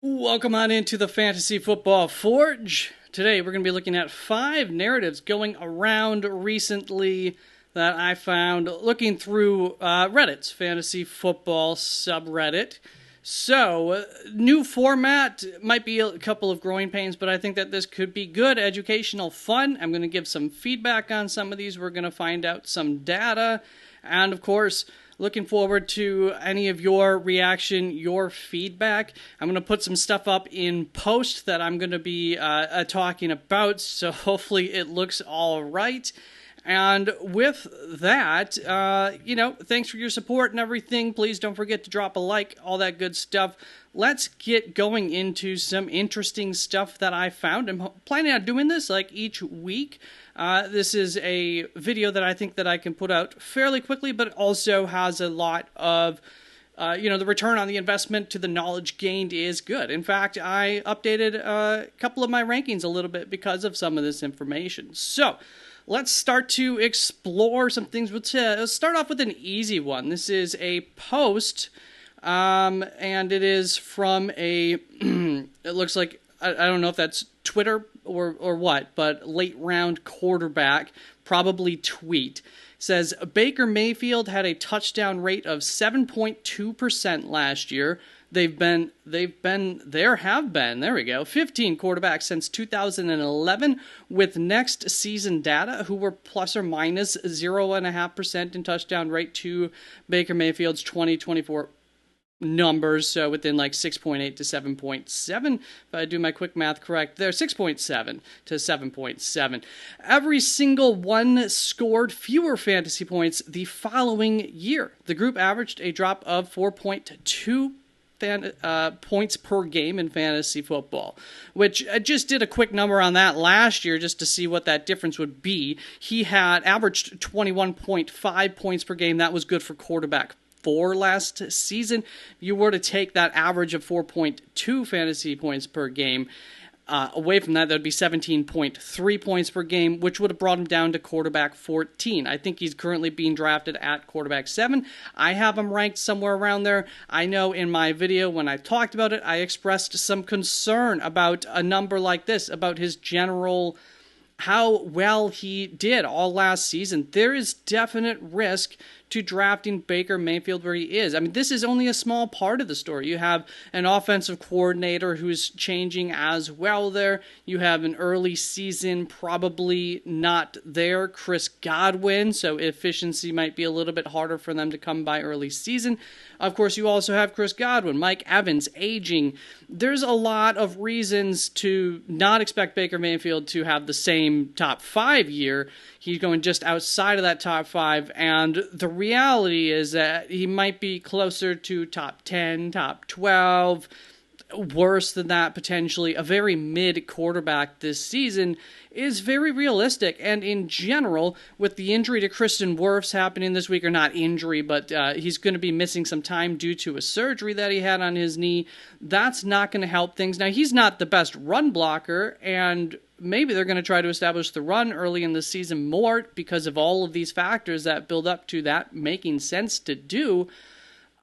Welcome on into the Fantasy Football Forge. Today we're going to be looking at 5 narratives going around recently that I found looking through Reddit's Fantasy Football subreddit. So, new format, might be a couple of growing pains, but I think that this could be good, educational, fun. I'm going to give some feedback on some of these. We're going to find out some data, and of course, looking forward to any of your reaction, your feedback. I'm going to put some stuff up in post that I'm going to be talking about, so hopefully it looks all right. And with that, thanks for your support and everything. Please don't forget to drop a like, all that good stuff. Let's get going into some interesting stuff that I found. I'm planning on doing this like each week. This is a video that I think that I can put out fairly quickly, but also has a lot of, the return on the investment to the knowledge gained is good. In fact, I updated a couple of my rankings a little bit because of some of this information. So, let's start to explore some things. Let's start off with an easy one. This is a post, and it is from a, it looks like, I don't know if that's Twitter or what, but late round quarterback, probably tweet. It says, Baker Mayfield had a touchdown rate of 7.2% last year. There have been, there we go, 15 quarterbacks since 2011 with next season data who were plus or minus 0.5% in touchdown rate to Baker Mayfield's 2024 numbers, so within like 6.8 to 7.7, if I do my quick math correct, they're 6.7 to 7.7. Every single one scored fewer fantasy points the following year. The group averaged a drop of 4.2 points per game in fantasy football, which I just did a quick number on that last year just to see what that difference would be. He had averaged 21.5 points per game. That was good for quarterback 4 last season. If you were to take that average of 4.2 fantasy points per game away from that, that would be 17.3 points per game, which would have brought him down to quarterback 14. I think he's currently being drafted at quarterback 7. I have him ranked somewhere around there. I know in my video when I talked about it, I expressed some concern about a number like this, about his general, how well he did all last season. There is definite risk to drafting Baker Mayfield where he is. I mean, this is only a small part of the story. You have an offensive coordinator who's changing as well there. You have an early season probably not there, Chris Godwin, so efficiency might be a little bit harder for them to come by early season. Of course, you also have Chris Godwin, Mike Evans, aging. There's a lot of reasons to not expect Baker Mayfield to have the same top 5 year. He's going just outside of that top 5, and the reality is that he might be closer to top 10, top 12, worse than that potentially. A very mid quarterback this season is very realistic, and in general, with the injury to Kristen Wirfs happening this week, or not injury, but he's going to be missing some time due to a surgery that he had on his knee, that's not going to help things. Now, he's not the best run blocker, and maybe they're going to try to establish the run early in the season more because of all of these factors that build up to that making sense to do.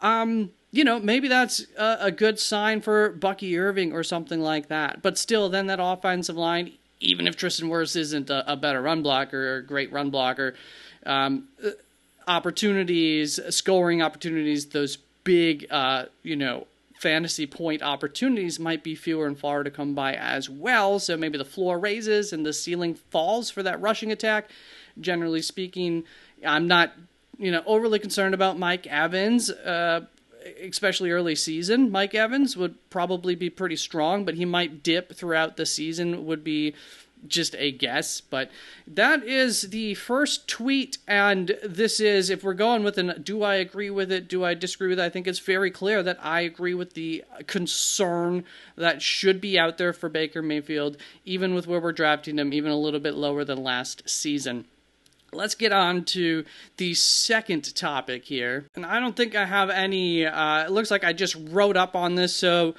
Maybe that's a good sign for Bucky Irving or something like that. But still, then that offensive line, even if Tristan Wirfs isn't a better run blocker or a great run blocker, opportunities, scoring opportunities, those big, fantasy point opportunities might be fewer and far to come by as well. So maybe the floor raises and the ceiling falls for that rushing attack. Generally speaking, I'm not, overly concerned about Mike Evans, especially early season. Mike Evans would probably be pretty strong, but he might dip throughout the season, would be just a guess. But that is the first tweet, and this is, if we're going with an do I agree with it, do I disagree with it, I think it's very clear that I agree with the concern that should be out there for Baker Mayfield, even with where we're drafting him, even a little bit lower than last season. Let's get on to the second topic here. And I don't think I have any, it looks like I just wrote up on this, so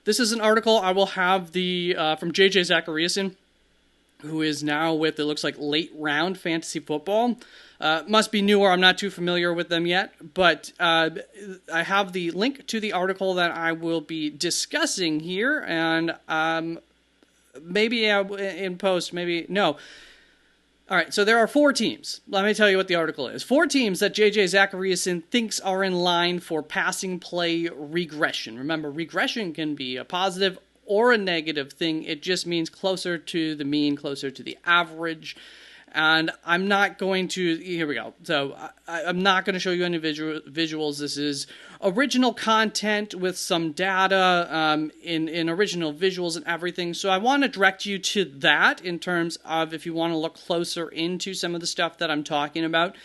this is an article I will have from J.J. Zachariason, who is now with, it looks like, late round fantasy football. Must be newer. I'm not too familiar with them yet, but I have the link to the article that I will be discussing here, and maybe in post, maybe no. All right, so there are 4 teams. Let me tell you what the article is. 4 teams that J.J. Zachariason thinks are in line for passing play regression. Remember, regression can be a positive or a negative thing. It just means closer to the mean, closer to the average. And I'm not going to, here we go. So I'm not going to show you any visuals. This is original content with some data in original visuals and everything. So I want to direct you to that in terms of if you want to look closer into some of the stuff that I'm talking about.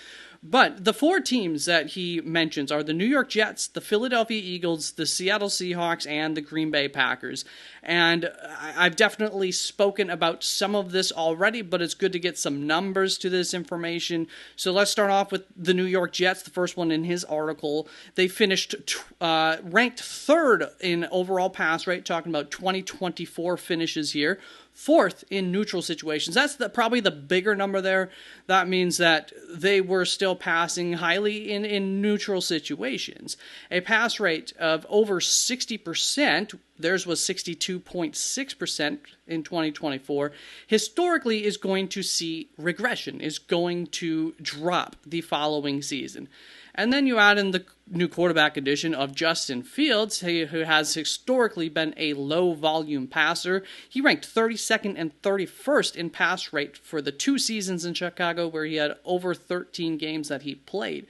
But the 4 teams that he mentions are the New York Jets, the Philadelphia Eagles, the Seattle Seahawks, and the Green Bay Packers. And I've definitely spoken about some of this already, but it's good to get some numbers to this information. So let's start off with the New York Jets, the first one in his article. They finished ranked 3rd in overall pass rate, talking about 2024 finishes here. 4th in neutral situations. That's probably the bigger number there. That means that they were still passing highly in neutral situations. A pass rate of over 60%, theirs was 62.6% in 2024, historically is going to see regression, is going to drop the following season. And then you add in the new quarterback addition of Justin Fields, who has historically been a low-volume passer. He ranked 32nd and 31st in pass rate for the 2 seasons in Chicago where he had over 13 games that he played.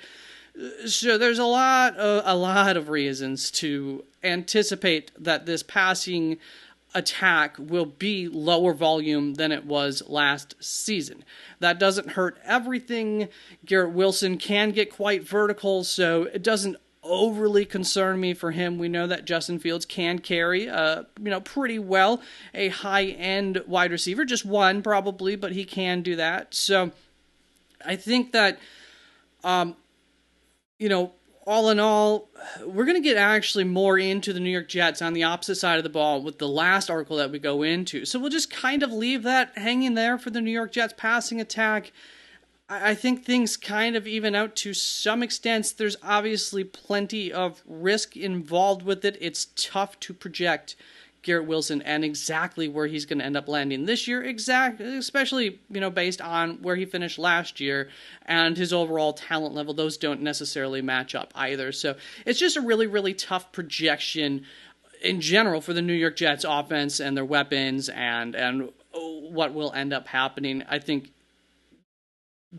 So there's a lot of reasons to anticipate that this passing attack will be lower volume than it was last season. That doesn't hurt everything. Garrett Wilson can get quite vertical, so it doesn't overly concern me for him. We know that Justin Fields can carry, pretty well a high-end wide receiver, just one probably, but he can do that. So I think that, all in all, we're going to get actually more into the New York Jets on the opposite side of the ball with the last article that we go into. So we'll just kind of leave that hanging there for the New York Jets passing attack. I think things kind of even out to some extent. There's obviously plenty of risk involved with it. It's tough to project Garrett Wilson and exactly where he's going to end up landing this year, especially based on where he finished last year and his overall talent level. Those don't necessarily match up either. So it's just a really, really tough projection in general for the New York Jets offense and their weapons and what will end up happening. I think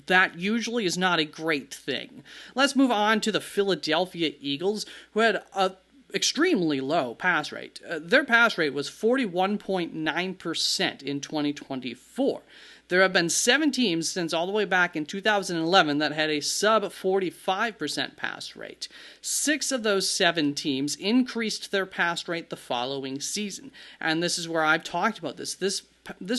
that usually is not a great thing. Let's move on to the Philadelphia Eagles, who had a extremely low pass rate. Their pass rate was 41.9% in 2024. There have been 7 teams since all the way back in 2011 that had a sub 45% pass rate. 6 of those 7 teams increased their pass rate the following season. And this is where I've talked about this. This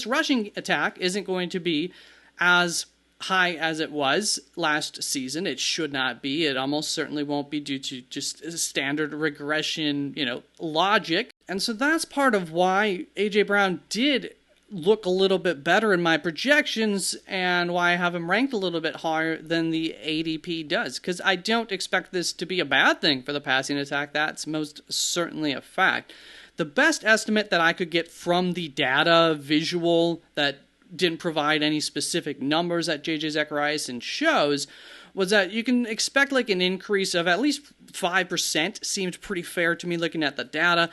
rushing attack isn't going to be as high as it was last season. It should not be. It almost certainly won't be due to just standard regression, logic. And so that's part of why A.J. Brown did look a little bit better in my projections and why I have him ranked a little bit higher than the ADP does. Because I don't expect this to be a bad thing for the passing attack. That's most certainly a fact. The best estimate that I could get from the data visual that didn't provide any specific numbers that J.J. Zachariason shows was that you can expect like an increase of at least 5%. Seemed pretty fair to me looking at the data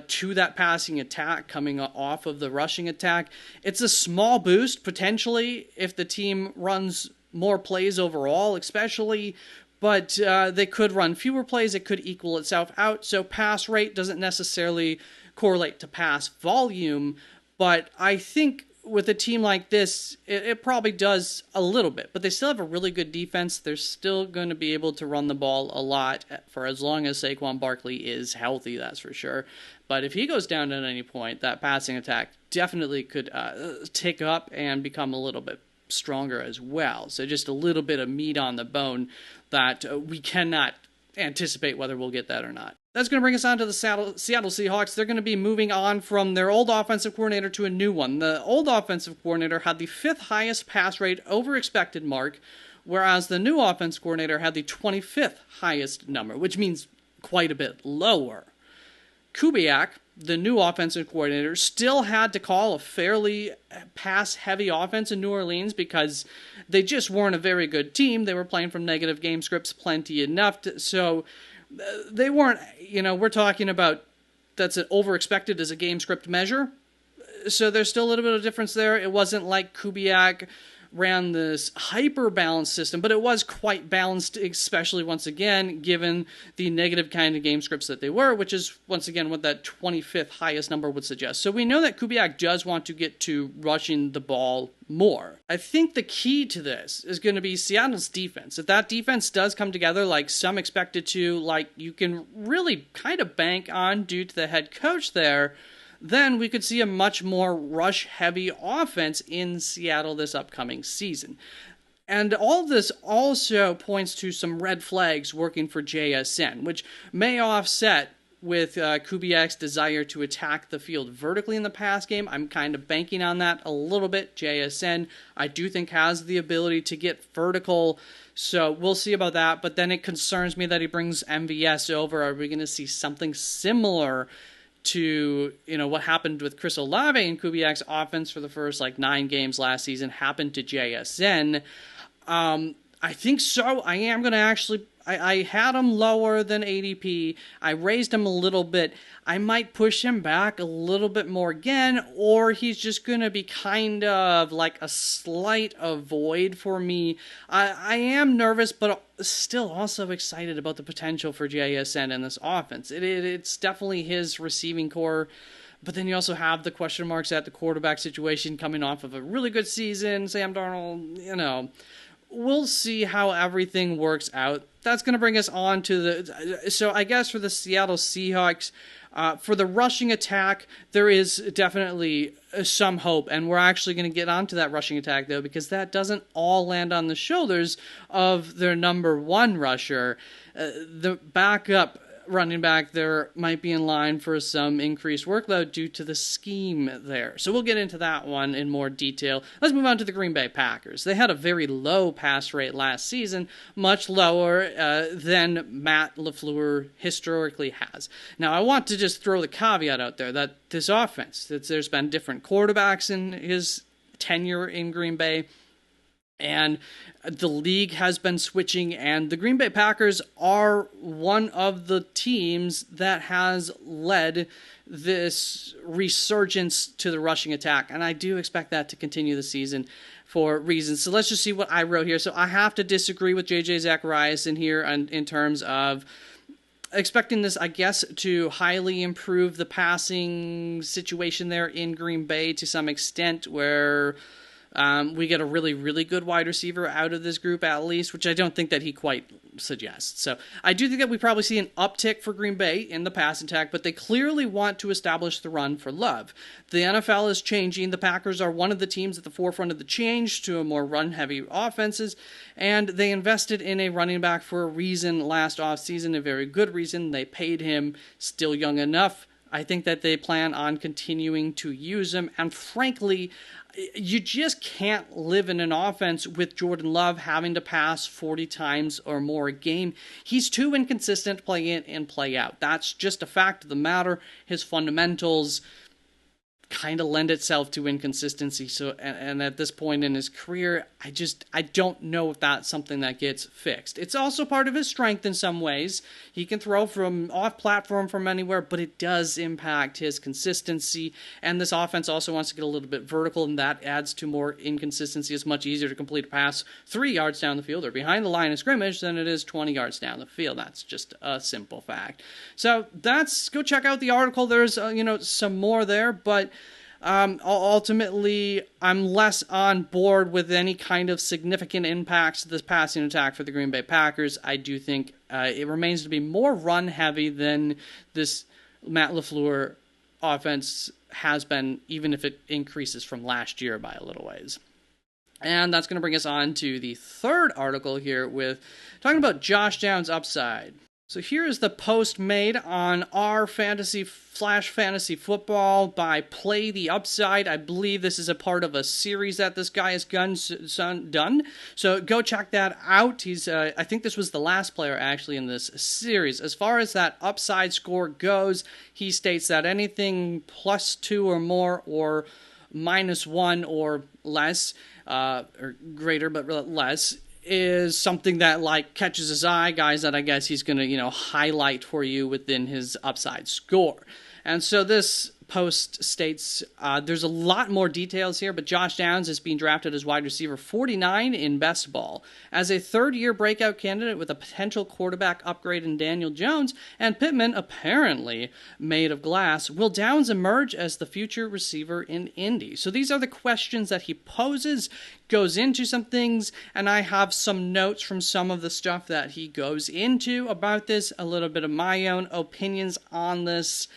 to that passing attack coming off of the rushing attack. It's a small boost potentially if the team runs more plays overall, especially, but they could run fewer plays. It could equal itself out. So pass rate doesn't necessarily correlate to pass volume, but I think with a team like this, it probably does a little bit, but they still have a really good defense. They're still going to be able to run the ball a lot for as long as Saquon Barkley is healthy, that's for sure. But if he goes down at any point, that passing attack definitely could tick up and become a little bit stronger as well. So just a little bit of meat on the bone that we cannot anticipate whether we'll get that or not. That's going to bring us on to the Seattle Seahawks. They're going to be moving on from their old offensive coordinator to a new one. The old offensive coordinator had the 5th highest pass rate over expected mark, whereas the new offensive coordinator had the 25th highest number, which means quite a bit lower. Kubiak, the new offensive coordinator, still had to call a fairly pass-heavy offense in New Orleans because they just weren't a very good team. They were playing from negative game scripts plenty enough, so they weren't, we're talking about that's over-expected as a game script measure. So there's still a little bit of difference there. It wasn't like Kubiak ran this hyper-balanced system, but it was quite balanced, especially, once again, given the negative kind of game scripts that they were, which is, once again, what that 25th highest number would suggest. So we know that Kubiak does want to get to rushing the ball more. I think the key to this is going to be Seattle's defense. If that defense does come together like some expect it to, like you can really kind of bank on due to the head coach there, then we could see a much more rush-heavy offense in Seattle this upcoming season. And all this also points to some red flags working for JSN, which may offset with Kubiak's desire to attack the field vertically in the pass game. I'm kind of banking on that a little bit. JSN, I do think, has the ability to get vertical, so we'll see about that. But then it concerns me that he brings MVS over. Are we going to see something similar to what happened with Chris Olave and Kubiak's offense for the first 9 games last season happened to JSN? I think so. I am going to actually, I had him lower than ADP. I raised him a little bit. I might push him back a little bit more again, or he's just going to be kind of like a slight avoid for me. I am nervous, but still also excited about the potential for JSN in this offense. It's definitely his receiving core, but then you also have the question marks at the quarterback situation coming off of a really good season. Sam Darnold, we'll see how everything works out. That's going to bring us on to so I guess for the Seattle Seahawks, for the rushing attack, there is definitely some hope, and we're actually going to get onto that rushing attack, though, because that doesn't all land on the shoulders of their number one rusher. The backup running back there might be in line for some increased workload due to the scheme there. So we'll get into that one in more detail. Let's move on to the Green Bay Packers. They had a very low pass rate last season, much lower than Matt LaFleur historically has. Now, I want to just throw the caveat out there that this offense, that there's been different quarterbacks in his tenure in Green Bay, and the league has been switching, and the Green Bay Packers are one of the teams that has led this resurgence to the rushing attack, and I do expect that to continue this season for reasons. So let's just see what I wrote here. So I have to disagree with J.J. Zacharias in here in terms of expecting this, I guess, to highly improve the passing situation there in Green Bay to some extent, where we get a really, really good wide receiver out of this group at least, which I don't think that he quite suggests. So I do think that we probably see an uptick for Green Bay in the pass attack, but they clearly want to establish the run for Love. The NFL is changing. The Packers are one of the teams at the forefront of the change to a more run-heavy offenses, and they invested in a running back for a reason last offseason, a very good reason. They paid him, still young enough. I think that they plan on continuing to use him, and frankly, you just can't live in an offense with Jordan Love having to pass 40 times or more a game. He's too inconsistent to play in and play out. That's just a fact of the matter. His fundamentals kind of lend itself to inconsistency. So, and at this point in his career, I don't know if that's something that gets fixed. It's also part of his strength in some ways. He can throw from off platform from anywhere, but it does impact his consistency. And this offense also wants to get a little bit vertical, and that adds to more inconsistency. It's much easier to complete a pass 3 yards down the field or behind the line of scrimmage than it is 20 yards down the field. That's just a simple fact. So go check out the article. There's some more there, but ultimately, I'm less on board with any kind of significant impacts to this passing attack for the Green Bay Packers. I do think it remains to be more run-heavy than this Matt LaFleur offense has been, even if it increases from last year by a little ways. And that's going to bring us on to the third article here with talking about Josh Downs' upside. So here is the post made on our fantasy football by Play the Upside. I believe this is a part of a series that this guy has done. So go check that out. I think this was the last player actually in this series. As far as that upside score goes, he states that anything +2 or more or -1 or less, or greater but less, is something that like catches his eye, guys that I guess he's going to, highlight for you within his upside score. And so this post states there's a lot more details here, but Josh Downs is being drafted as wide receiver 49 in best ball. As a third-year breakout candidate with a potential quarterback upgrade in Daniel Jones and Pittman apparently made of glass, will Downs emerge as the future receiver in Indy? So these are the questions that he poses, goes into some things, and I have some notes from some of the stuff that he goes into about this, a little bit of my own opinions on this.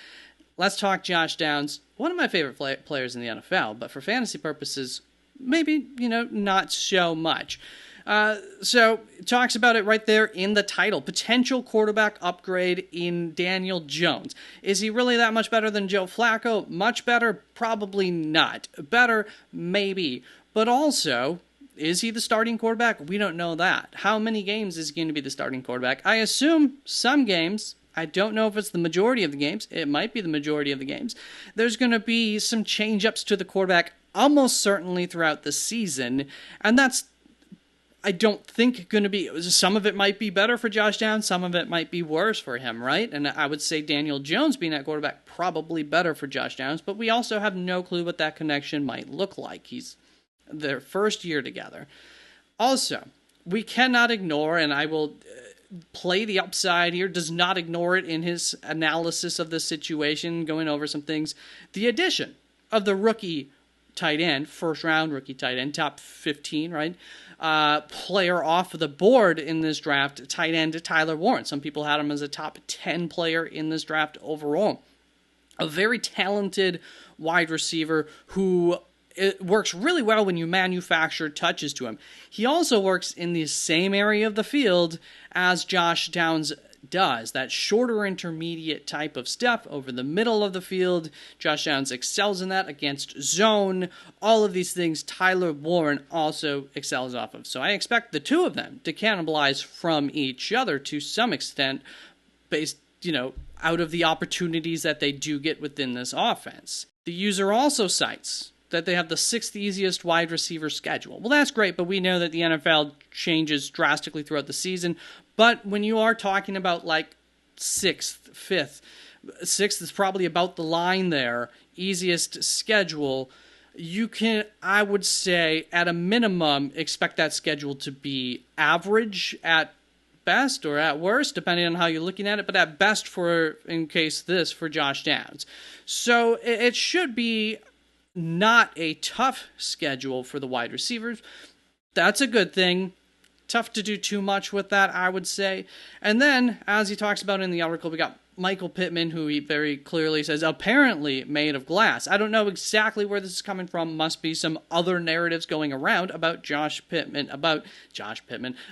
Let's talk Josh Downs, one of my favorite players in the NFL, but for fantasy purposes, maybe, not so much. So it talks about it right there in the title. Potential quarterback upgrade in Daniel Jones. Is he really that much better than Joe Flacco? Much better? Probably not. Better? Maybe. But also, is he the starting quarterback? We don't know that. How many games is he going to be the starting quarterback? I assume some games. I don't know if it's the majority of the games. It might be the majority of the games. There's going to be some change-ups to the quarterback almost certainly throughout the season. And that's, I don't think, going to be... Some of it might be better for Josh Downs. Some of it might be worse for him, right? And I would say Daniel Jones being at quarterback probably better for Josh Downs. But we also have no clue what that connection might look like. He's their first year together. Also, we cannot ignore, and I will... Play the upside here, does not ignore it in his analysis of the situation, going over some things. The addition of the rookie tight end, first round rookie tight end, top 15, right? Player off the board in this draft, tight end Tyler Warren. Some people had him as a top 10 player in this draft overall. A very talented wide receiver who... It works really well when you manufacture touches to him. He also works in the same area of the field as Josh Downs does, that shorter intermediate type of stuff over the middle of the field. Josh Downs excels in that against zone. All of these things Tyler Warren also excels off of. So I expect the two of them to cannibalize from each other to some extent based, out of the opportunities that they do get within this offense. The user also cites that they have the 6th easiest wide receiver schedule. Well, that's great, but we know that the NFL changes drastically throughout the season. But when you are talking about like 6th, 5th, 6th is probably about the line there, easiest schedule, you can, I would say, at a minimum, expect that schedule to be average at best or at worst, depending on how you're looking at it, but at best for Josh Downs. So it should be not a tough schedule for the wide receivers. That's a good thing. Tough to do too much with that, I would say. And then, as he talks about in the article, we got Michael Pittman, who he very clearly says apparently made of glass. I don't know exactly where this is coming from. Must be some other narratives going around about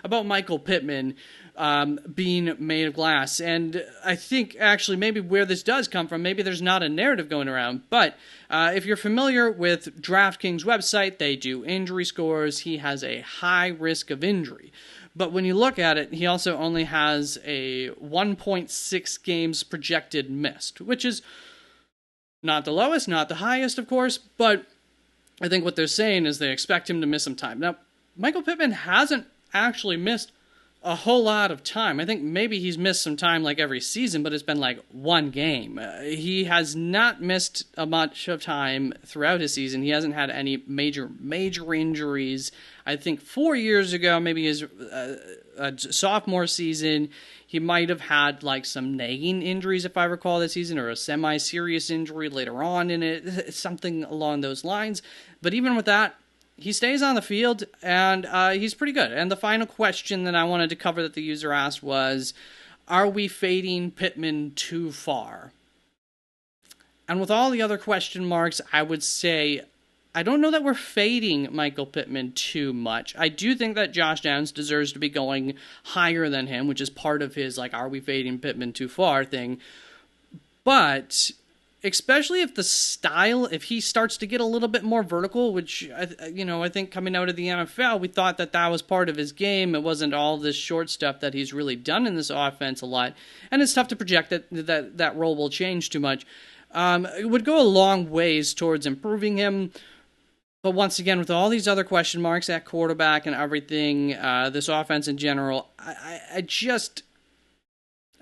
about Michael Pittman being made of glass. And I think actually maybe where this does come from, maybe there's not a narrative going around. But if you're familiar with DraftKings website, they do injury scores. He has a high risk of injury. But when you look at it, he also only has a 1.6 games projected missed, which is not the lowest, not the highest, of course, but I think what they're saying is they expect him to miss some time. Now, Michael Pittman hasn't actually missed a whole lot of time. I think maybe he's missed some time like every season, but it's been like one game. He has not missed a much of time throughout his season. He hasn't had any major injuries. I think 4 years ago, maybe his sophomore season, he might have had like some nagging injuries, if I recall, this season, or a semi-serious injury later on in it, something along those lines. But even with that, he stays on the field, and he's pretty good. And the final question that I wanted to cover that the user asked was, are we fading Pittman too far? And with all the other question marks, I would say I don't know that we're fading Michael Pittman too much. I do think that Josh Downs deserves to be going higher than him, which is part of his, like, are we fading Pittman too far thing. But especially if the style, if he starts to get a little bit more vertical, which, I think coming out of the NFL, we thought that was part of his game. It wasn't all this short stuff that he's really done in this offense a lot. And it's tough to project that role will change too much. It would go a long ways towards improving him. But once again, with all these other question marks at quarterback and everything, this offense in general, I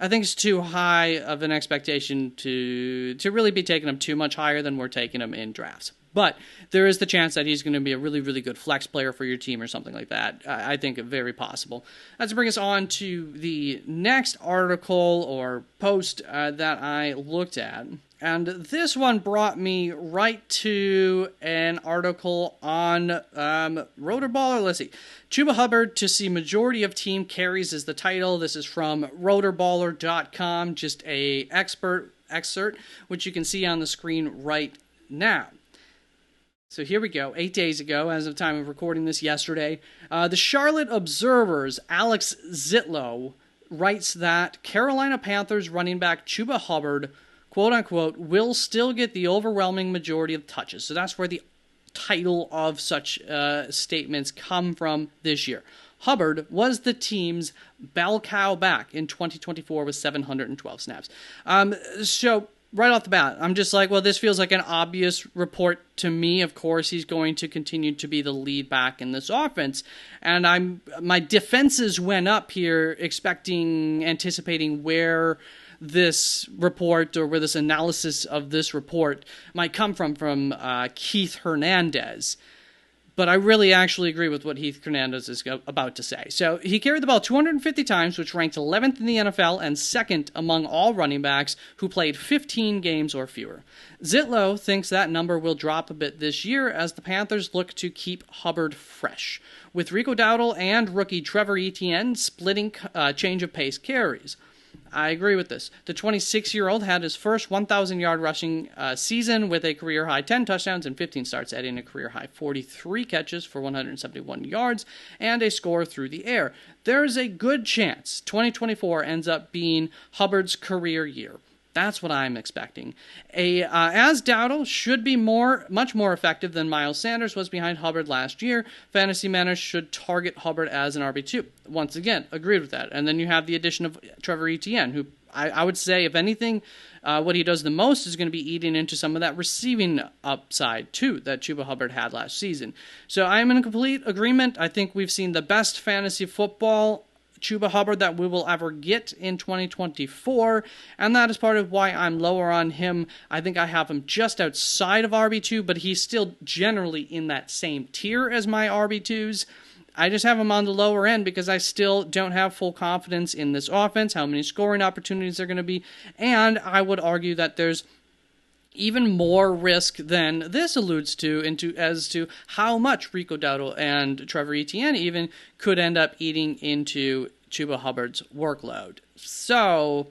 think it's too high of an expectation to really be taking him too much higher than we're taking him in drafts. But there is the chance that he's going to be a really, really good flex player for your team or something like that. I think very possible. That's to bring us on to the next article or post that I looked at. And this one brought me right to an article on Rotorballer. Let's see. Chuba Hubbard to see majority of team carries is the title. This is from rotorballer.com, just a expert excerpt, which you can see on the screen right now. So here we go. 8 days ago, as of time of recording this yesterday, the Charlotte Observer's Alex Zitlow writes that Carolina Panthers running back Chuba Hubbard, quote-unquote, will still get the overwhelming majority of touches. So that's where the title of such statements come from this year. Hubbard was the team's bell cow back in 2024 with 712 snaps. So right off the bat, I'm just like, well, this feels like an obvious report to me. Of course, he's going to continue to be the lead back in this offense. And my defenses went up here anticipating where this report or where this analysis of this report might come from Keith Hernandez. But I really actually agree with what Keith Hernandez is about to say. So he carried the ball 250 times, which ranked 11th in the NFL and second among all running backs who played 15 games or fewer. Zitlow thinks that number will drop a bit this year as the Panthers look to keep Hubbard fresh, with Rico Dowdle and rookie Trevor Etienne splitting change of pace carries. I agree with this. The 26-year-old had his first 1,000-yard rushing season with a career-high 10 touchdowns and 15 starts, adding a career-high 43 catches for 171 yards and a score through the air. There's a good chance 2024 ends up being Hubbard's career year. That's what I'm expecting. As Dowdle should be much more effective than Miles Sanders was behind Hubbard last year, fantasy managers should target Hubbard as an RB2. Once again, agreed with that. And then you have the addition of Trevor Etienne, who I would say, if anything, what he does the most is going to be eating into some of that receiving upside, too, that Chuba Hubbard had last season. So I am in complete agreement. I think we've seen the best fantasy football Chuba Hubbard that we will ever get in 2024, and that is part of why I'm lower on him. I think I have him just outside of RB2, but he's still generally in that same tier as my RB2s. I just have him on the lower end because I still don't have full confidence in this offense, how many scoring opportunities there are going to be, and I would argue that there's even more risk than this alludes to as to how much Rico Dowdle and Trevor Etienne even could end up eating into Chuba Hubbard's workload. So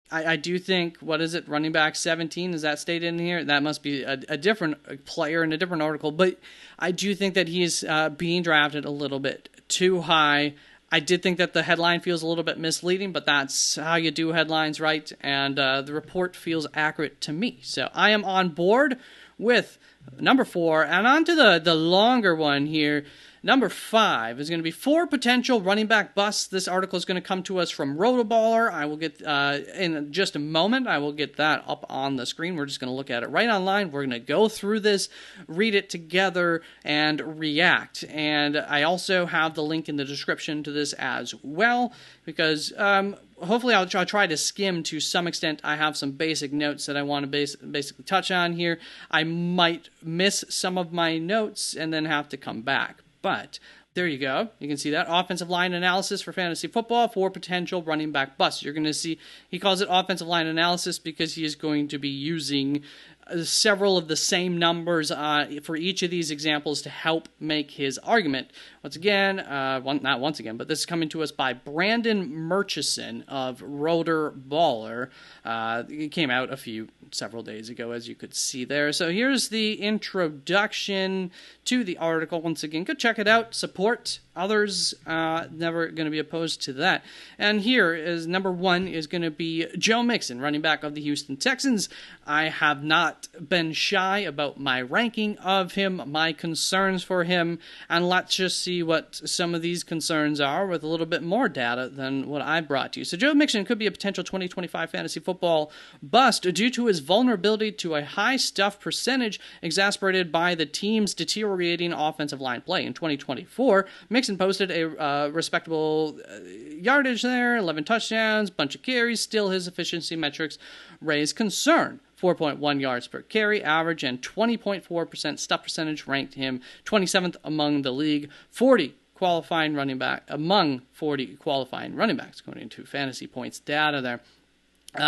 I do think, what is it, running back 17, is that stated in here? That must be a different player in a different article, but I do think that he's being drafted a little bit too high. I did think that the headline feels a little bit misleading, but that's how you do headlines, right? And the report feels accurate to me. So I am on board with number 4. And on to the longer one here. Number 5 is going to be 4 potential running back busts. This article is going to come to us from Rotoballer. I will get, in just a moment, I will get that up on the screen. We're just going to look at it right online. We're going to go through this, read it together, and react. And I also have the link in the description to this as well, because hopefully I'll try to skim to some extent. I have some basic notes that I want to basically touch on here. I might miss some of my notes and then have to come back. But There you go. You can see that. Offensive line analysis for fantasy football for potential running back busts. You're going to see, he calls it offensive line analysis because he is going to be using several of the same numbers for each of these examples to help make his argument. Once again, not once again, but this is coming to us by Brandon Murchison of Rotor Baller. It came out several days ago, as you could see there. So here's the introduction to the article. Once again, go check it out. Support others. Never going to be opposed to that. And here is number 1 is going to be Joe Mixon, running back of the Houston Texans. I have not been shy about my ranking of him, my concerns for him, and let's just see what some of these concerns are with a little bit more data than what I brought to you. So Joe Mixon could be a potential 2025 fantasy football bust due to his vulnerability to a high stuff percentage exacerbated by the team's deteriorating offensive line play. In 2024, Mixon posted a respectable yardage there, 11 touchdowns, bunch of carries. Still, his efficiency metrics raise concern. 4.1 yards per carry average and 20.4% stuff percentage ranked him 27th among the league, among 40 qualifying running backs, according to fantasy points data there.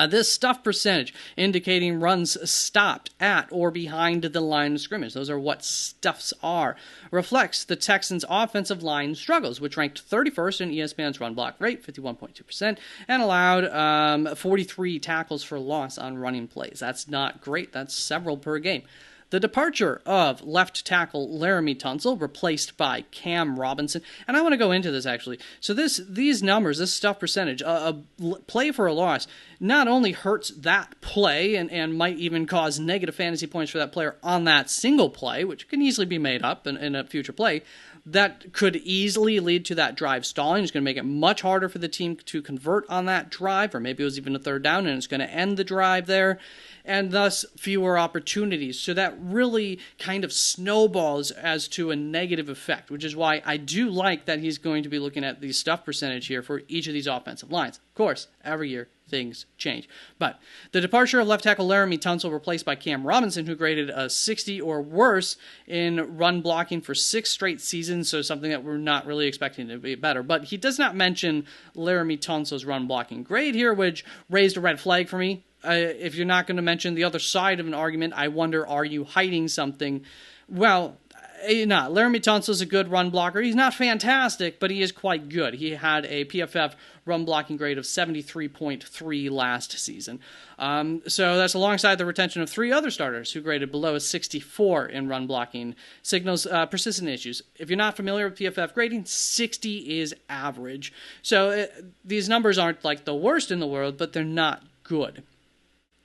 This stuff percentage indicating runs stopped at or behind the line of scrimmage. Those are what stuffs are. Reflects the Texans' offensive line struggles, which ranked 31st in ESPN's run block rate, 51.2%, and allowed 43 tackles for loss on running plays. That's not great. That's several per game. The departure of left tackle Laramie Tunsil, replaced by Cam Robinson. And I want to go into this, actually. So these numbers, this stuff percentage, a play for a loss, not only hurts that play and might even cause negative fantasy points for that player on that single play, which can easily be made up in a future play, that could easily lead to that drive stalling. It's going to make it much harder for the team to convert on that drive, or maybe it was even a third down and it's going to end the drive there, and thus fewer opportunities. So that really kind of snowballs as to a negative effect, which is why I do like that he's going to be looking at the stuff percentage here for each of these offensive lines. Of course, every year things change. But the departure of left tackle Laramie Tunsil, replaced by Cam Robinson, who graded a 60 or worse in run blocking for 6 straight seasons, so something that we're not really expecting to be better. But he does not mention Laramie Tunsil's run blocking grade here, which raised a red flag for me. If you're not going to mention the other side of an argument, I wonder, are you hiding something? Well, not. Laramie Tunsil is a good run blocker. He's not fantastic, but he is quite good. He had a PFF run blocking grade of 73.3 last season. So that's alongside the retention of 3 other starters who graded below a 64 in run blocking. Signals persistent issues. If you're not familiar with PFF grading, 60 is average. So these numbers aren't like the worst in the world, but they're not good.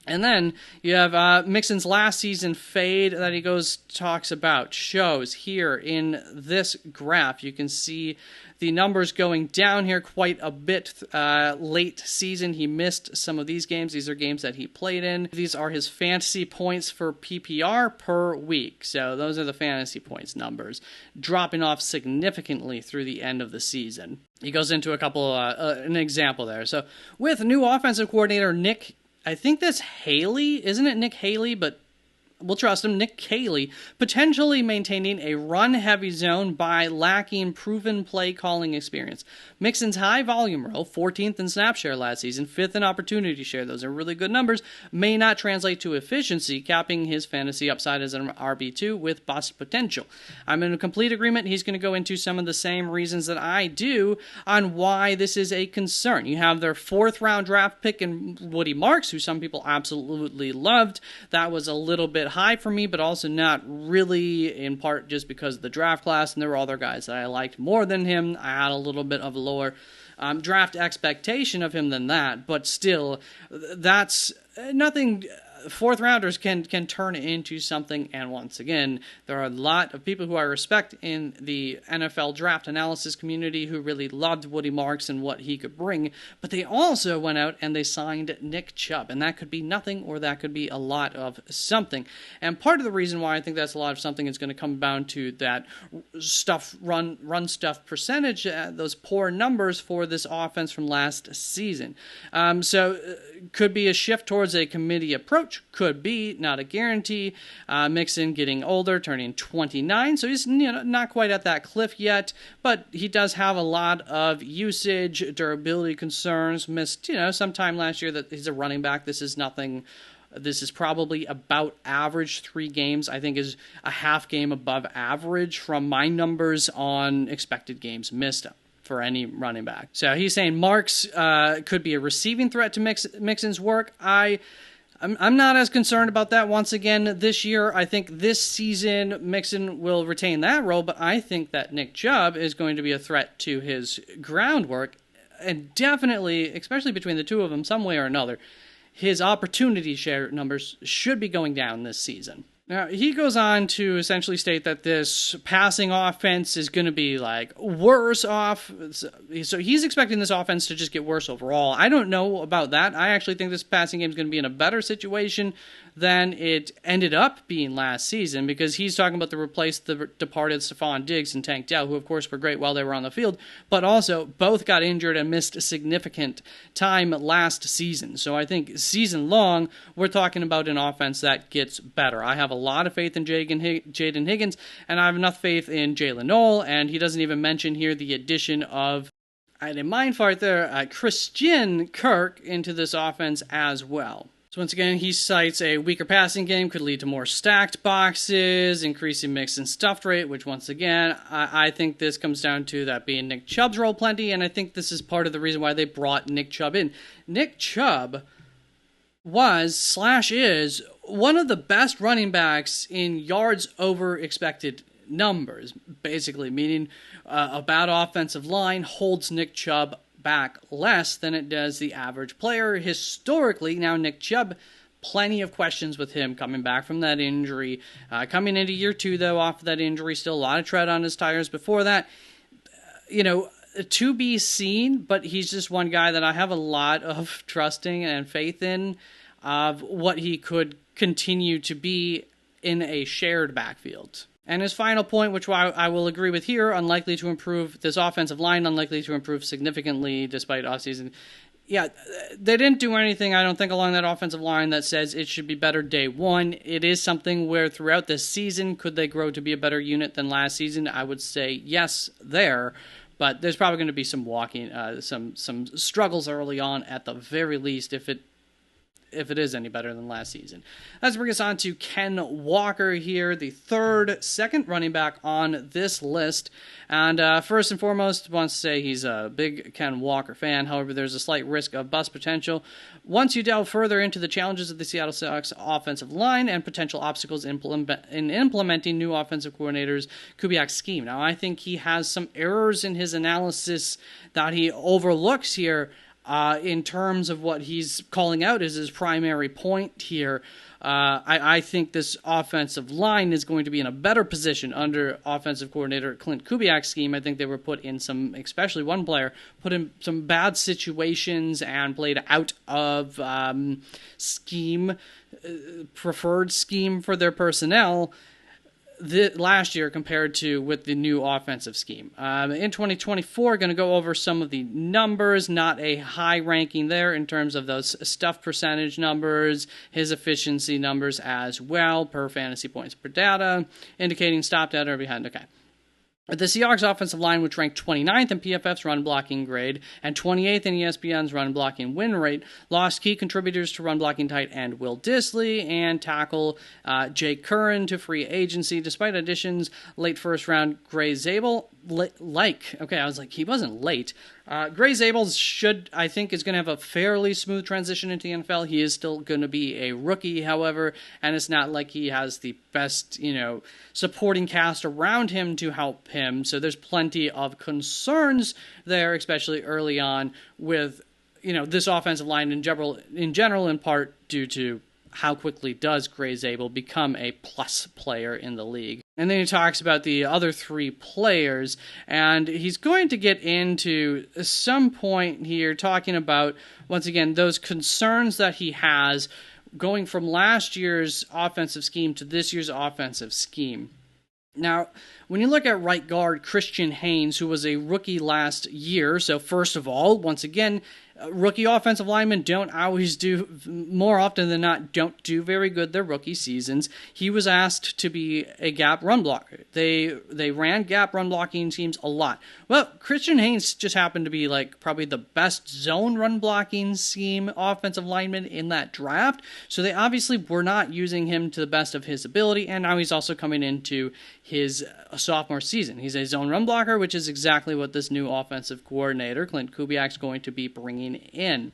And then you have Mixon's last season fade that he talks about, shows here in this graph. You can see the numbers going down here quite a bit late season. He missed some of these games. These are games that he played in. These are his fantasy points for PPR per week. So those are the fantasy points numbers, dropping off significantly through the end of the season. He goes into a couple, an example there. So with new offensive coordinator I think that's Haley, isn't it Nick Haley? But we'll trust him. Nick Haley, potentially maintaining a run-heavy zone by lacking proven play-calling experience. Mixon's high-volume role, 14th in snap share last season, 5th in opportunity share, those are really good numbers, may not translate to efficiency, capping his fantasy upside as an RB2 with bust potential. I'm in complete agreement. He's going to go into some of the same reasons that I do on why this is a concern. You have their 4th-round draft pick in Woody Marks, who some people absolutely loved. That was a little bit high for me, but also not really, in part just because of the draft class, and there were other guys that I liked more than him. I had a little bit of a lower draft expectation of him than that, but still, that's nothing. 4th rounders can turn into something, and once again, there are a lot of people who I respect in the NFL draft analysis community who really loved Woody Marks and what he could bring, but they also went out and they signed Nick Chubb, and that could be nothing or that could be a lot of something. And part of the reason why I think that's a lot of something is going to come down to that run stuff percentage, those poor numbers for this offense from last season. So could be a shift towards a committee approach much. Could be, not a guarantee. Mixon getting older, turning 29, so he's not quite at that cliff yet, but he does have a lot of usage, durability concerns. Missed, some time last year that he's a running back. This is nothing. This is probably about average. 3 games, I think, is a half game above average from my numbers on expected games missed for any running back. So he's saying Marks could be a receiving threat to Mixon's work. I'm not as concerned about that. Once again, this year, I think this season, Mixon will retain that role, but I think that Nick Chubb is going to be a threat to his groundwork, and definitely, especially between the two of them, some way or another, his opportunity share numbers should be going down this season. Now, he goes on to essentially state that this passing offense is going to be, worse off. So he's expecting this offense to just get worse overall. I don't know about that. I actually think this passing game is going to be in a better situation than it ended up being last season, because he's talking about to replace the departed Stephon Diggs and Tank Dell, who, of course, were great while they were on the field, but also both got injured and missed significant time last season. So I think season long, we're talking about an offense that gets better. I have a lot of faith in Jaden Higgins, and I have enough faith in Jalen Noel, and he doesn't even mention here the addition of, I had a mind fart there, Christian Kirk into this offense as well. So once again, he cites a weaker passing game could lead to more stacked boxes, increasing mix and stuffed rate, which once again, I think this comes down to that being Nick Chubb's role plenty, and I think this is part of the reason why they brought Nick Chubb in. Nick Chubb is one of the best running backs in yards over expected numbers, basically, meaning a bad offensive line holds Nick Chubb back less than it does the average player historically. Now, Nick Chubb, plenty of questions with him coming back from that injury. Coming into year 2, though, off of that injury, still a lot of tread on his tires before that. To be seen, but he's just one guy that I have a lot of trusting and faith in of what he could continue to be in a shared backfield. And his final point, which I will agree with here, unlikely to improve this offensive line, unlikely to improve significantly despite offseason. Yeah, they didn't do anything, I don't think, along that offensive line that says it should be better day one. It is something where throughout this season, could they grow to be a better unit than last season? I would say yes there, but there's probably going to be some some struggles early on at the very least if it is any better than last season. Let's bring us on to Ken Walker here, the second running back on this list. And first and foremost, wants to say he's a big Ken Walker fan. However, there's a slight risk of bust potential. Once you delve further into the challenges of the Seattle Seahawks offensive line and potential obstacles in implementing new offensive coordinators Kubiak's scheme. Now, I think he has some errors in his analysis that he overlooks here, in terms of what he's calling out as his primary point here. I think this offensive line is going to be in a better position under offensive coordinator Clint Kubiak's scheme. I think they were put in especially one player, put in some bad situations and played out of preferred scheme for their personnel last year compared to with the new offensive scheme. In 2024, going to go over some of the numbers, not a high ranking there in terms of those stuff percentage numbers, his efficiency numbers as well, per fantasy points per data, indicating stop data or behind. Okay. The Seahawks offensive line, which ranked 29th in PFF's run blocking grade and 28th in ESPN's run blocking win rate, lost key contributors to run blocking tight end Will Dissly and tackle Jake Curran to free agency, despite additions late first round Gray Zabel. I was like, he wasn't late. Gray Zabel is going to have a fairly smooth transition into the NFL. He is still going to be a rookie, however, and it's not like he has the best, supporting cast around him to help him. So there's plenty of concerns there, especially early on with, this offensive line in general, in part due to how quickly does Gray Zabel become a plus player in the league. And then he talks about the other 3 players, and he's going to get into some point here talking about, once again, those concerns that he has going from last year's offensive scheme to this year's offensive scheme. Now, when you look at right guard Christian Haynes, who was a rookie last year, so first of all, once again, Rookie offensive linemen don't always do, more often than not, don't do very good their rookie seasons. He was asked to be a gap run blocker. They ran gap run blocking teams a lot. Well, Christian Haynes just happened to be like probably the best zone run blocking scheme offensive lineman in that draft. So they obviously were not using him to the best of his ability, and now he's also coming into his sophomore season. He's a zone run blocker, which is exactly what this new offensive coordinator, Clint Kubiak's going to be bringing in.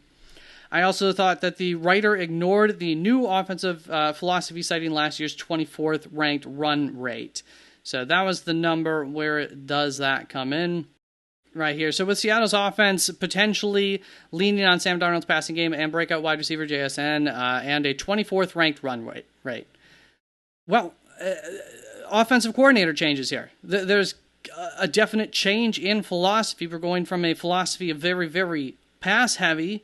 I also thought that the writer ignored the new offensive philosophy, citing last year's 24th ranked run rate. So that was the number where it does that come in right here. So with Seattle's offense potentially leaning on Sam Darnold's passing game and breakout wide receiver JSN and a 24th ranked run rate. Well, offensive coordinator changes here. There's a definite change in philosophy. We're going from a philosophy of very, very pass-heavy,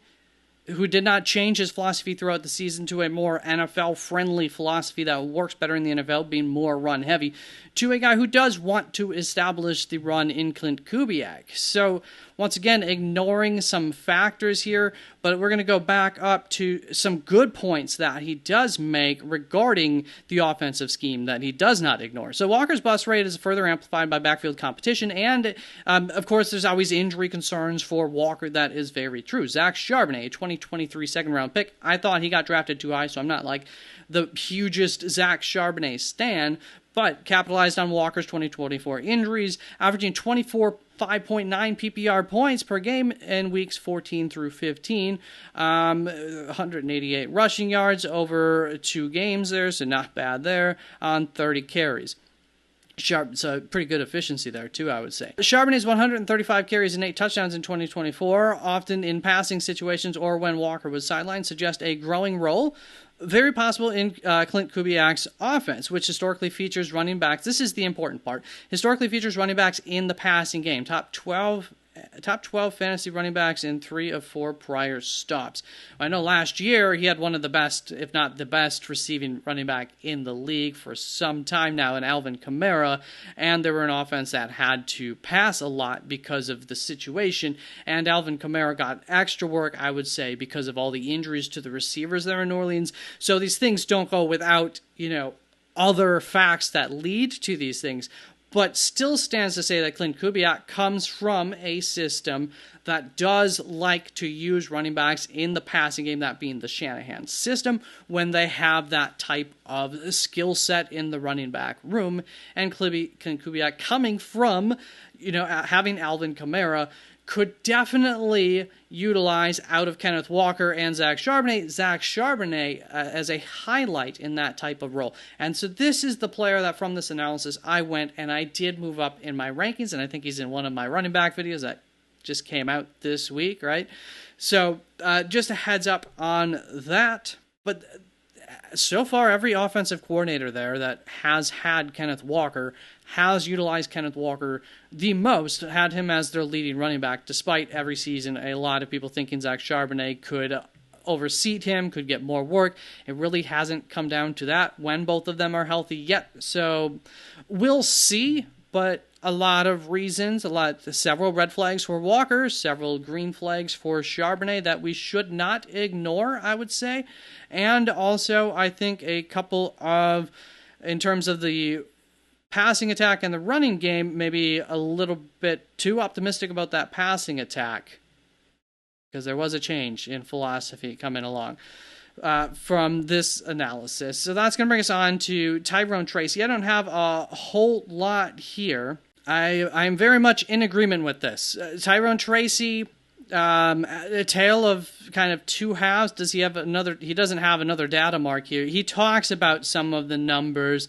who did not change his philosophy throughout the season, to a more NFL-friendly philosophy that works better in the NFL, being more run-heavy, to a guy who does want to establish the run in Clint Kubiak. So, once again, ignoring some factors here, but we're going to go back up to some good points that he does make regarding the offensive scheme that he does not ignore. So Walker's bust rate is further amplified by backfield competition, and of course there's always injury concerns for Walker. That is very true. Zach Charbonnet, a 2023 second-round pick. I thought he got drafted too high, so I'm not like the hugest Zach Charbonnet stan, but capitalized on Walker's 2024 injuries, averaging 5.9 PPR points per game in weeks 14 through 15, 188 rushing yards over 2 games there, so not bad there, on 30 carries. So pretty good efficiency there, too, I would say. Charbonnet's 135 carries and 8 touchdowns in 2024, often in passing situations or when Walker was sidelined, suggest a growing role. Very possible in Clint Kubiak's offense, which historically features running backs. This is the important part. Historically features running backs in the passing game. Top 12 fantasy running backs in 3 of 4 prior stops. I know last year he had one of the best, if not the best, receiving running back in the league for some time now in Alvin Kamara, and they were an offense that had to pass a lot because of the situation, and Alvin Kamara got extra work, I would say, because of all the injuries to the receivers there in New Orleans. So these things don't go without, other facts that lead to these things. But still stands to say that Clint Kubiak comes from a system that does like to use running backs in the passing game, that being the Shanahan system, when they have that type of skill set in the running back room. And Clint Kubiak, coming from, having Alvin Kamara, could definitely utilize out of Kenneth Walker and Zach Charbonnet as a highlight in that type of role. And so this is the player that from this analysis I went and I did move up in my rankings, and I think he's in one of my running back videos that just came out this week, right? So just a heads up on that. But so far, every offensive coordinator there that has had Kenneth Walker has utilized Kenneth Walker the most, had him as their leading running back, despite every season a lot of people thinking Zach Charbonnet could overseat him, could get more work. It really hasn't come down to that when both of them are healthy yet. So we'll see, but a lot of reasons, several red flags for Walker, several green flags for Charbonnet that we should not ignore, I would say. And also, I think a couple of, in terms of the passing attack and the running game, maybe a little bit too optimistic about that passing attack, because there was a change in philosophy coming along from this analysis. So that's going to bring us on to Tyrone Tracy. I don't have a whole lot here. I'm very much in agreement with this. Tyrone Tracy, a tale of kind of two halves. Does he have another? He doesn't have another data mark here. He talks about some of the numbers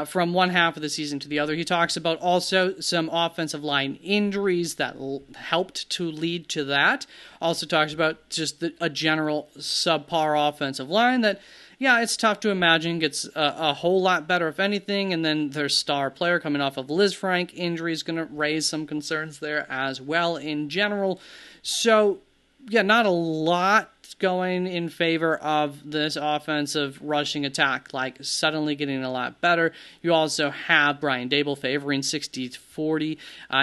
from one half of the season to the other. He talks about also some offensive line injuries that helped to lead to that. Also talks about just a general subpar offensive line that, yeah, it's tough to imagine gets a whole lot better, if anything, and then their star player coming off of Liz Frank injury is going to raise some concerns there as well in general. So, yeah, not a lot going in favor of this offensive rushing attack, like suddenly getting a lot better. You also have Brian Dable favoring 60-40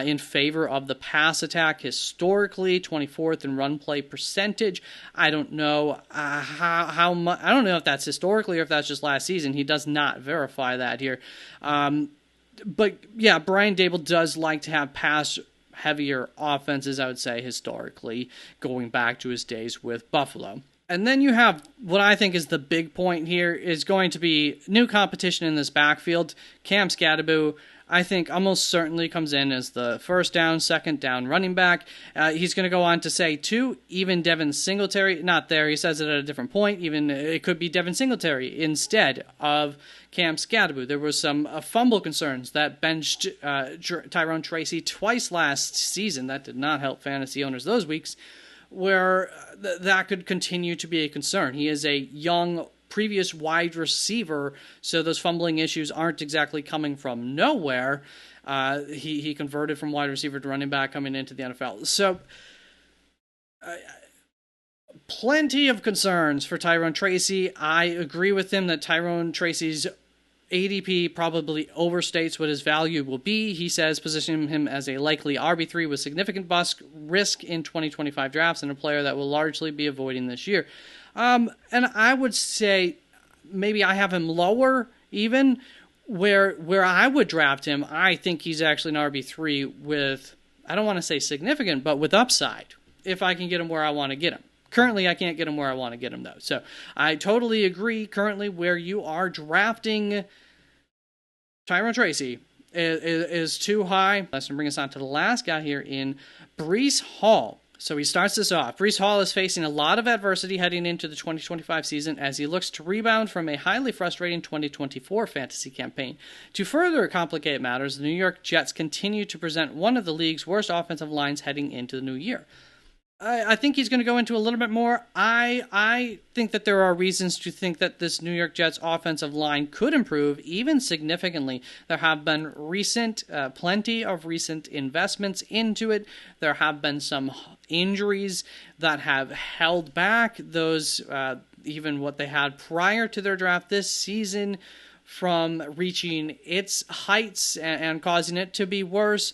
in favor of the pass attack historically, 24th in run play percentage. I don't know how much. I don't know if that's historically or if that's just last season. He does not verify that here. But yeah, Brian Dable does like to have pass heavier offenses, I would say, historically, going back to his days with Buffalo. And then you have what I think is the big point here is going to be new competition in this backfield. Cam Skattebo, I think, almost certainly comes in as the first down, second down running back. He's going to go on to say, too, even Devin Singletary, not there, he says it at a different point, even it could be Devin Singletary instead of Cam Skattebo. There was some fumble concerns that benched Tyrone Tracy twice last season. That did not help fantasy owners those weeks, where that could continue to be a concern. He is a young previous wide receiver, so those fumbling issues aren't exactly coming from nowhere. He converted from wide receiver to running back coming into the NFL. So plenty of concerns for Tyrone Tracy. I agree with him that Tyrone Tracy's ADP probably overstates what his value will be. He says positioning him as a likely RB3 with significant bust risk in 2025 drafts and a player that will largely be avoiding this year. And I would say maybe I have him lower even where I would draft him. I think he's actually an RB3 with, I don't want to say significant, but with upside if I can get him where I want to get him. Currently, I can't get him where I want to get him, though. So I totally agree currently where you are drafting Tyrone Tracy is too high. Let's bring us on to the last guy here in Breece Hall. So he starts this off. Breece Hall is facing a lot of adversity heading into the 2025 season as he looks to rebound from a highly frustrating 2024 fantasy campaign. To further complicate matters, the New York Jets continue to present one of the league's worst offensive lines heading into the new year. I think he's going to go into a little bit more. I think that there are reasons to think that this New York Jets offensive line could improve, even significantly. There have been plenty of recent investments into it. There have been some injuries that have held back those, even what they had prior to their draft this season, from reaching its heights and causing it to be worse.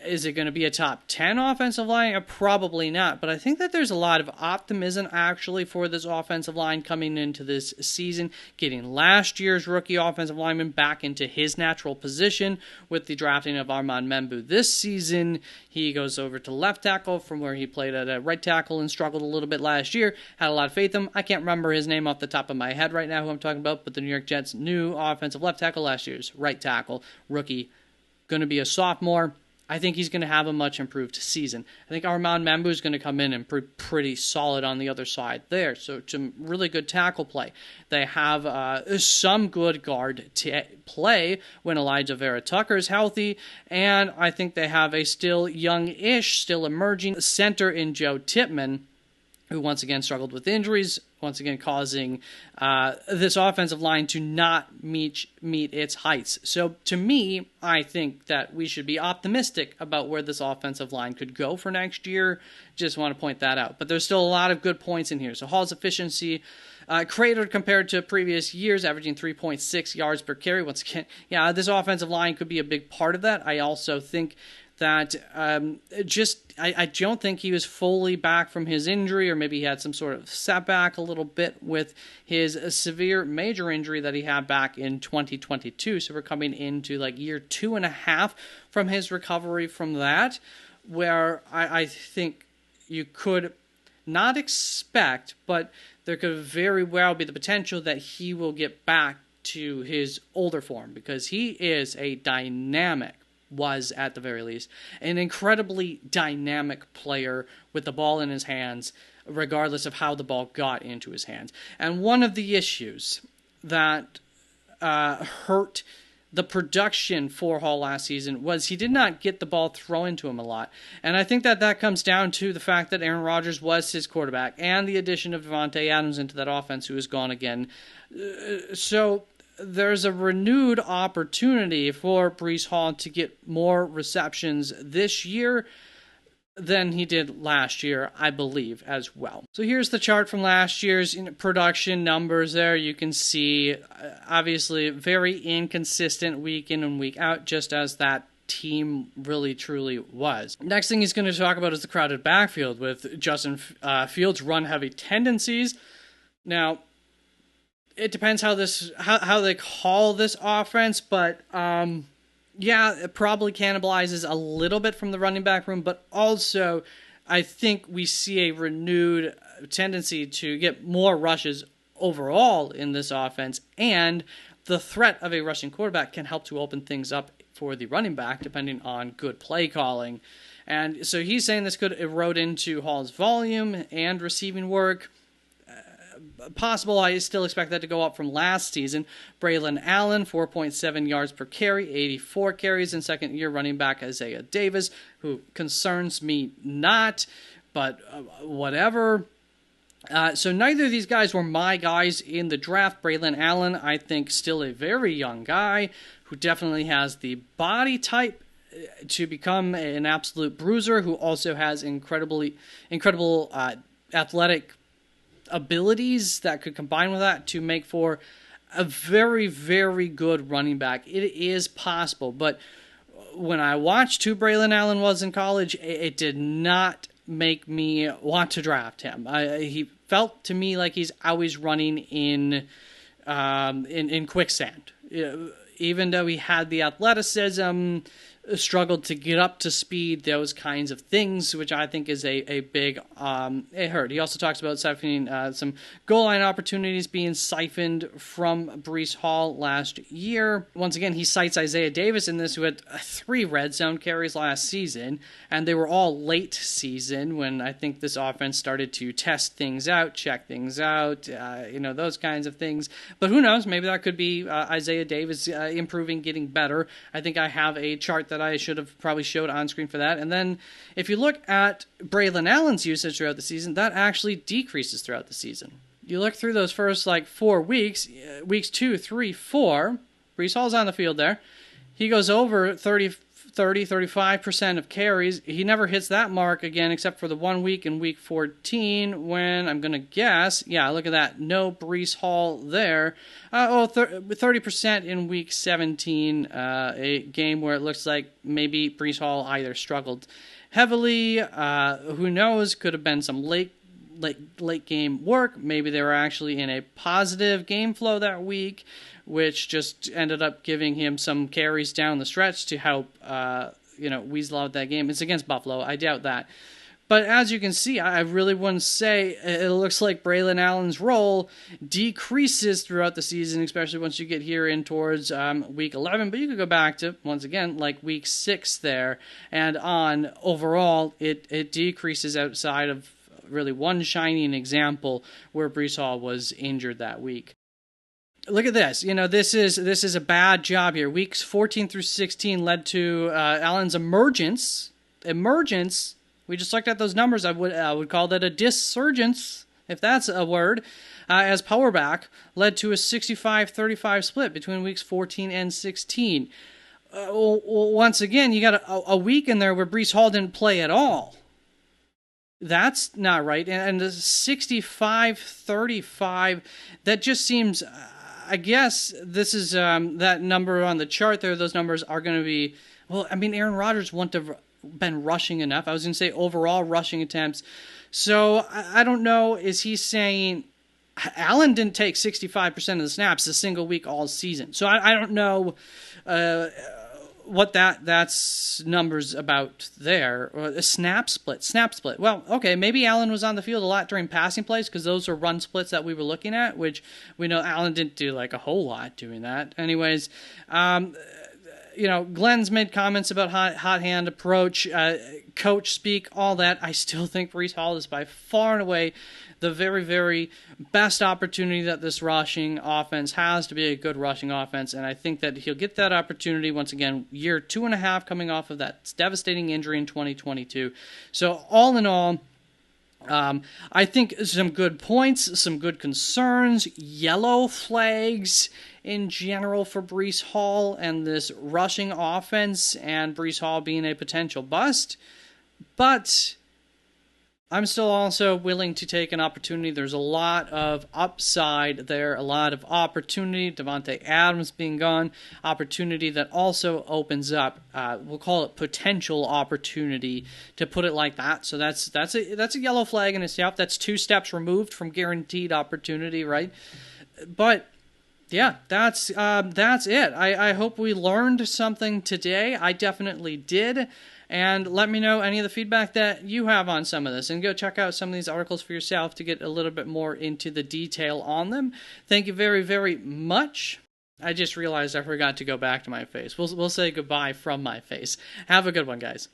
Is it going to be a top 10 offensive line? Probably not, but I think that there's a lot of optimism actually for this offensive line coming into this season, getting last year's rookie offensive lineman back into his natural position with the drafting of Armand Membu this season. He goes over to left tackle from where he played at a right tackle and struggled a little bit last year. Had a lot of faith in him. I can't remember his name off the top of my head right now who I'm talking about, but the New York Jets' new offensive left tackle last year's right tackle, rookie, going to be a sophomore. I think he's going to have a much improved season. I think Armand Membu is going to come in and pretty solid on the other side there. So some really good tackle play. They have some good guard play when Elijah Vera Tucker is healthy, and I think they have a still young-ish, still emerging center in Joe Tippmann, who once again struggled with injuries, once again causing this offensive line to not meet its heights. So to me, I think that we should be optimistic about where this offensive line could go for next year. Just want to point that out. But there's still a lot of good points in here. So Hall's efficiency cratered compared to previous years, averaging 3.6 yards per carry. Once again, yeah, this offensive line could be a big part of that. I also think that I don't think he was fully back from his injury, or maybe he had some sort of setback a little bit with his severe major injury that he had back in 2022. So we're coming into like year 2.5 from his recovery from that, where I think you could not expect, but there could very well be the potential that he will get back to his older form, because he is a was at the very least an incredibly dynamic player with the ball in his hands, regardless of how the ball got into his hands. And one of the issues that hurt the production for Hall last season was he did not get the ball thrown to him a lot. And I think that comes down to the fact that Aaron Rodgers was his quarterback, and the addition of Devontae Adams into that offense, who is gone again. So there's a renewed opportunity for Breece Hall to get more receptions this year. than he did last year, I believe, as well. So here's the chart from last year's production numbers there. You can see, obviously, very inconsistent week in and week out, just as that team really truly was. Next thing he's going to talk about is the crowded backfield with Justin Fields' run-heavy tendencies. Now, it depends how they call this offense, but yeah, it probably cannibalizes a little bit from the running back room, but also I think we see a renewed tendency to get more rushes overall in this offense, and the threat of a rushing quarterback can help to open things up for the running back, depending on good play calling. And so he's saying this could erode into Hall's volume and receiving work. Possible, I still expect that to go up from last season. Braylon Allen, 4.7 yards per carry, 84 carries, and second-year running back Isaiah Davis, who concerns me not, but whatever. So neither of these guys were my guys in the draft. Braylon Allen, I think, still a very young guy who definitely has the body type to become an absolute bruiser, who also has incredible athletic abilities that could combine with that to make for a very, very good running back. It is possible, but when I watched who Braylon Allen was in college, it did not make me want to draft him. He felt to me like he's always running in quicksand. Even though he had the athleticism, struggled to get up to speed, those kinds of things, which I think is a big hurt. He also talks about siphoning some goal line opportunities being siphoned from Breece Hall last year. Once again, he cites Isaiah Davis in this, who had 3 red zone carries last season, and they were all late season when I think this offense started to test things out, check things out, those kinds of things. But who knows? Maybe that could be Isaiah Davis improving, getting better. I think I have a chart that I should have probably showed on screen for that. And then if you look at Braylon Allen's usage throughout the season, that actually decreases throughout the season. You look through those first 4 weeks, weeks 2, 3, 4, Breece Hall's on the field there. He goes over 35% of carries. He never hits that mark again except for the 1 week in week 14 when, I'm going to guess, look at that, no Breece Hall there. 30% in week 17, a game where it looks like maybe Breece Hall either struggled heavily, who knows, could have been some late game work. Maybe they were actually in a positive game flow that week, which just ended up giving him some carries down the stretch to help, weasel out that game. It's against Buffalo. I doubt that. But as you can see, I really wouldn't say it looks like Braylon Allen's role decreases throughout the season, especially once you get here in towards week 11. But you could go back to, once again, week 6 there and on. Overall, it decreases outside of really one shining example where Breece Hall was injured that week. Look at this. This is a bad job here. Weeks 14 through 16 led to Allen's emergence. We just looked at those numbers. I would call that a dissurgence, if that's a word, as power back, led to a 65-35 split between weeks 14 and 16. Once again, you got a week in there where Breece Hall didn't play at all. That's not right. And the 65-35, that just seems, I guess this is that number on the chart there. Those numbers are going to be, Aaron Rodgers wouldn't have been rushing enough. I was going to say overall rushing attempts. So I don't know. Is he saying Allen didn't take 65% of the snaps a single week all season? So I don't know what that's numbers about there. Or a snap split. Well, okay, maybe Allen was on the field a lot during passing plays because those are run splits that we were looking at, which we know Allen didn't do a whole lot doing that. Anyways, Glenn's made comments about hot hand approach, coach speak, all that. I still think Breece Hall is by far and away the very, very best opportunity that this rushing offense has to be a good rushing offense, and I think that he'll get that opportunity once again, year 2.5 coming off of that devastating injury in 2022. So all in all, I think some good points, some good concerns, yellow flags in general for Breece Hall and this rushing offense, and Breece Hall being a potential bust. But I'm still also willing to take an opportunity. There's a lot of upside there, a lot of opportunity. Devontae Adams being gone, opportunity that also opens up. We'll call it potential opportunity, to put it like that. So that's a yellow flag in itself. That's 2 steps removed from guaranteed opportunity, right? But yeah, that's it. I hope we learned something today. I definitely did. And let me know any of the feedback that you have on some of this. And go check out some of these articles for yourself to get a little bit more into the detail on them. Thank you very, very much. I just realized I forgot to go back to my face. We'll say goodbye from my face. Have a good one, guys.